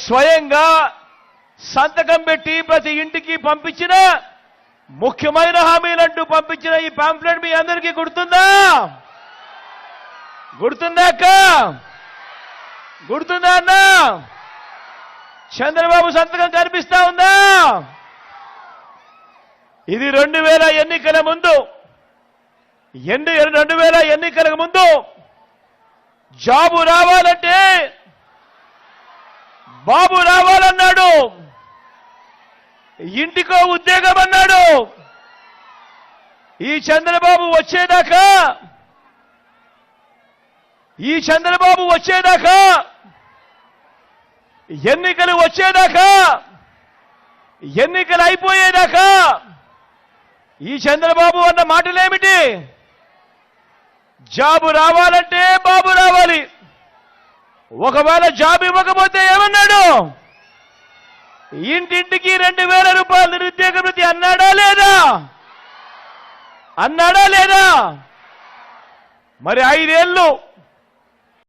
స్వయంగా సంతకం పెట్టి ప్రతి ఇంటికి పంపించిన ముఖ్యమైన హామీలంటూ పంపించిన ఈ పాంఫ్లెట్ మీ అందరికీ గుర్తుందా? గుర్తుందా అక్క? గుర్తుందా అన్న? చంద్రబాబు సంతకం కనిపిస్తా ఉందా? ఇది 2000 ఎన్నికల ముందు 2000 ఎన్నికలకు ముందు జాబు రావాలంటే బాబు రావాలన్నాడు, ఇంటికో ఉద్యోగం అన్నాడు. ఈ చంద్రబాబు వచ్చేదాకా ఎన్నికలు వచ్చేదాకా ఎన్నికలు అయిపోయేదాకా ఈ చంద్రబాబు అన్న మాటలేమిటి? జాబు రావాలంటే బాబు రావాలి. ఒకవేళ జాబ్ ఇవ్వకపోతే ఏమన్నాడు? ఇంటింటికి 2000 రూపాయలు నిరుద్యోగ వృత్తి అన్నాడా లేదా? అన్నాడా లేదా? మరి 5 ఏళ్ళు